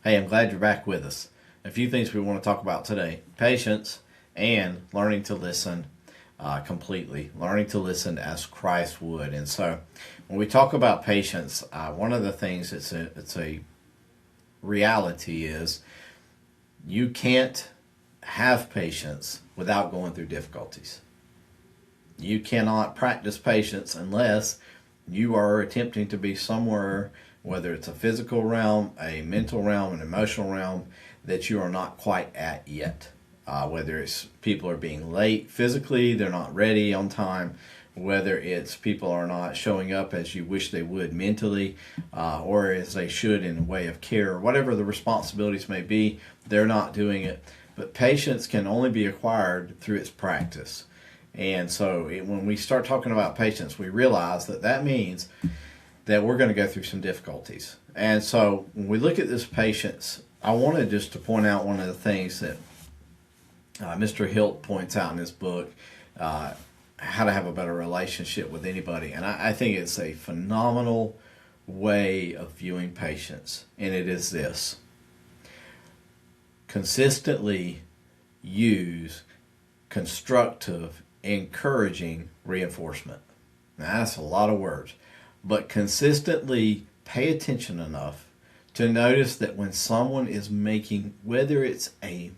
Hey, I'm glad you're back with us. A few things we want to talk about today: patience and learning to listen completely, learning to listen as Christ would. And so, when we talk about patience, one of the things it's a reality is you can't have patience without going through difficulties. You cannot practice patience unless you are attempting to be somewhere, whether it's a physical realm, a mental realm, an emotional realm, that you are not quite at yet. Whether it's people are being late physically, they're not ready on time, whether it's people are not showing up as you wish they would mentally, or as they should in a way of care, or whatever the responsibilities may be, they're not doing it. But patience can only be acquired through its practice. And so when we start talking about patience, we realize that means that we're going to go through some difficulties. And so when we look at this patience, I wanted just to point out one of the things that Mr. Hilt points out in his book, How to Have a Better Relationship with Anybody. And I think it's a phenomenal way of viewing patience. And it is this: consistently use constructive, encouraging reinforcement. Now, that's a lot of words, but consistently pay attention enough to notice that when someone is making, whether it's a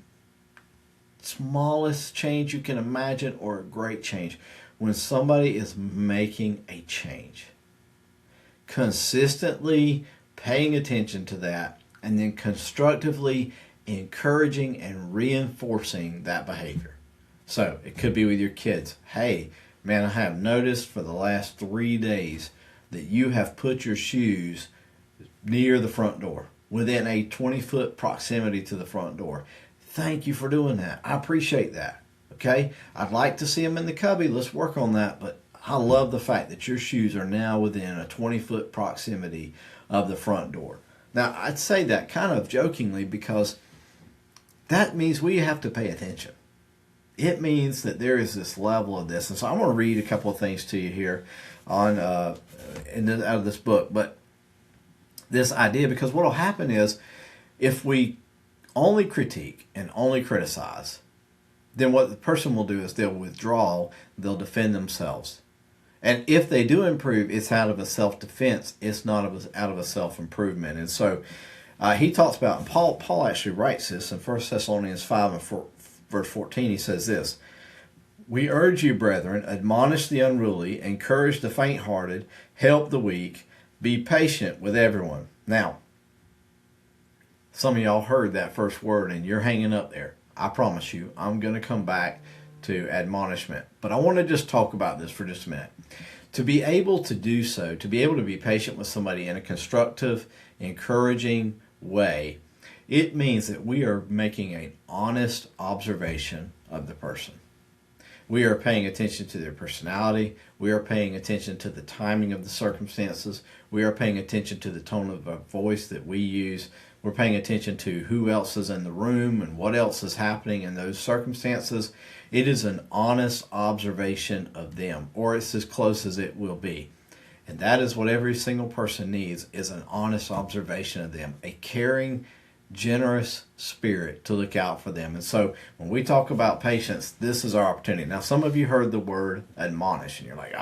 smallest change you can imagine or a great change, when somebody is making a change, consistently paying attention to that and then constructively encouraging and reinforcing that behavior. So it could be with your kids. Hey, man, I have noticed for the last 3 days that you have put your shoes near the front door, within a 20-foot proximity to the front door. Thank you for doing that. I appreciate that. Okay? I'd like to see them in the cubby. Let's work on that. But I love the fact that your shoes are now within a 20-foot proximity of the front door. Now, I'd say that kind of jokingly because that means we have to pay attention. It means that there is this level of this. And so I'm going to read a couple of things to you here on out of this book. But this idea, because what will happen is if we only critique and only criticize, then what the person will do is they'll withdraw, they'll defend themselves. And if they do improve, it's out of a self-defense. It's not out of a self-improvement. And so he talks about, and Paul actually writes this in 1 Thessalonians 5 and verse 14. He says this: "We urge you, brethren, admonish the unruly, encourage the faint-hearted, help the weak, be patient with everyone." Now, some of y'all heard that first word and you're hanging up there. I promise you, I'm going to come back to admonishment. But I want to just talk about this for just a minute. To be able to do so, to be able to be patient with somebody in a constructive, encouraging way, it means that we are making an honest observation of the person. We are paying attention to their personality. We are paying attention to the timing of the circumstances. We are paying attention to the tone of our voice that we use. We're paying attention to who else is in the room and what else is happening in those circumstances. It is an honest observation of them, or it's as close as it will be. And that is what every single person needs, is an honest observation of them, a caring, generous spirit to look out for them. And so when we talk about patience, this is our opportunity. Now, some of you heard the word admonish and you're like,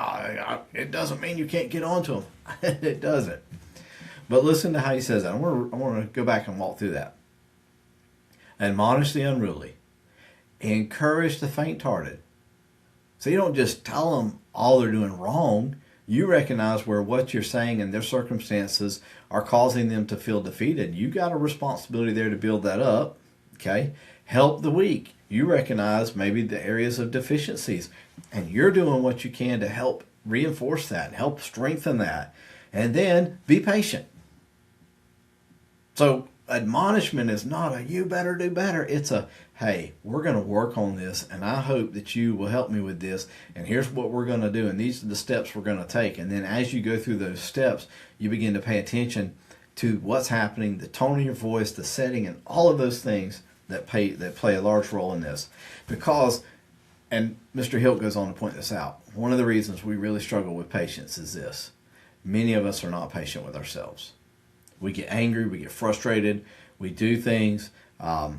it doesn't mean you can't get on to them. It doesn't. But listen to how he says that. I want to go back and walk through that. Admonish the unruly. Encourage the faint-hearted. So you don't just tell them all they're doing wrong. You recognize where what you're saying and their circumstances are causing them to feel defeated. You got a responsibility there to build that up. Okay? Help the weak. You recognize maybe the areas of deficiencies, and you're doing what you can to help reinforce that and help strengthen that. And then be patient. So admonishment is not a you better do better. It's a, hey, we're going to work on this, and I hope that you will help me with this, and here's what we're going to do, and these are the steps we're going to take. And then as you go through those steps, you begin to pay attention to what's happening, the tone of your voice, the setting, and all of those things that play a large role in this. Because, and Mr. Hilt goes on to point this out, one of the reasons we really struggle with patience is this: many of us are not patient with ourselves. We get angry, we get frustrated, we do things. I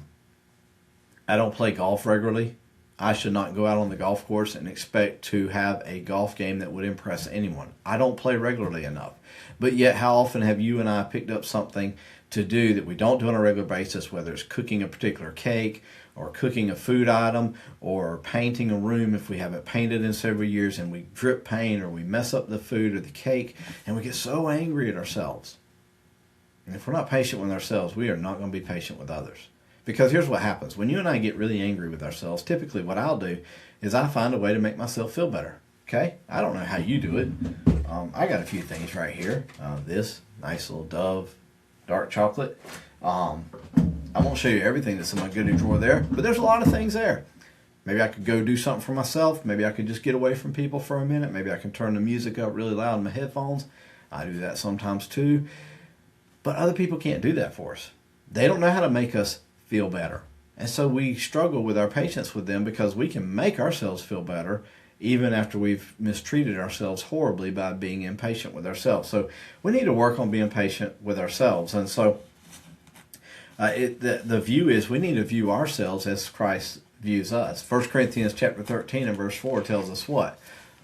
don't play golf regularly. I should not go out on the golf course and expect to have a golf game that would impress anyone. I don't play regularly enough. But yet, how often have you and I picked up something to do that we don't do on a regular basis, whether it's cooking a particular cake or cooking a food item or painting a room if we haven't painted in several years, and we drip paint or we mess up the food or the cake, and we get so angry at ourselves. And if we're not patient with ourselves, we are not going to be patient with others. Because here's what happens. When you and I get really angry with ourselves, typically what I'll do is I find a way to make myself feel better. Okay? I don't know how you do it. I got a few things right here. This nice little Dove dark chocolate. I won't show you everything that's in my goodie drawer there, but there's a lot of things there. Maybe I could go do something for myself. Maybe I could just get away from people for a minute. Maybe I can turn the music up really loud in my headphones. I do that sometimes too. But other people can't do that for us. They don't know how to make us feel better. And so we struggle with our patience with them, because we can make ourselves feel better even after we've mistreated ourselves horribly by being impatient with ourselves. So we need to work on being patient with ourselves. And so the view is we need to view ourselves as Christ views us. 1 Corinthians chapter 13 and verse 4 tells us what?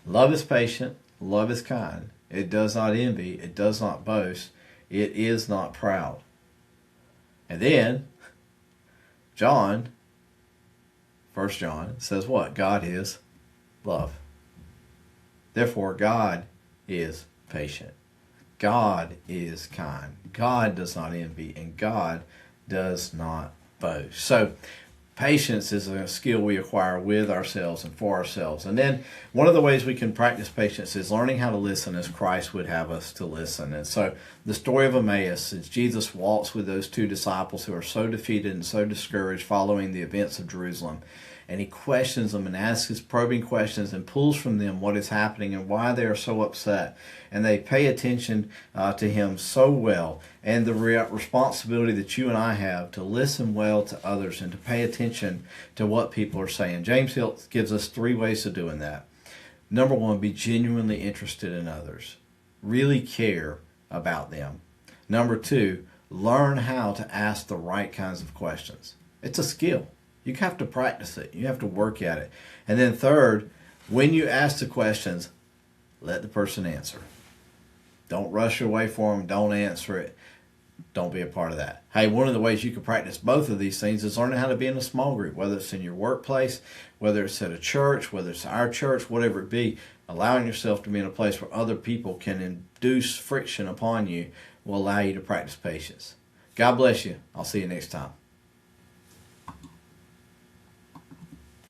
Love is patient, love is kind. It does not envy, it does not boast, it is not proud. And then John, 1 John, says what? God is love. Therefore, God is patient. God is kind. God does not envy, and God does not boast. So, patience is a skill we acquire with ourselves and for ourselves. And then one of the ways we can practice patience is learning how to listen as Christ would have us to listen. And so the story of Emmaus is Jesus walks with those two disciples who are so defeated and so discouraged following the events of Jerusalem. And he questions them and asks his probing questions and pulls from them what is happening and why they are so upset. And they pay attention to him so well. And the responsibility that you and I have to listen well to others and to pay attention to what people are saying. James Hill gives us 3 ways of doing that. Number 1, be genuinely interested in others. Really care about them. Number 2, learn how to ask the right kinds of questions. It's a skill. You have to practice it. You have to work at it. And then third, when you ask the questions, let the person answer. Don't rush away for them. Don't answer it. Don't be a part of that. Hey, one of the ways you can practice both of these things is learning how to be in a small group, whether it's in your workplace, whether it's at a church, whether it's our church, whatever it be. Allowing yourself to be in a place where other people can induce friction upon you will allow you to practice patience. God bless you. I'll see you next time.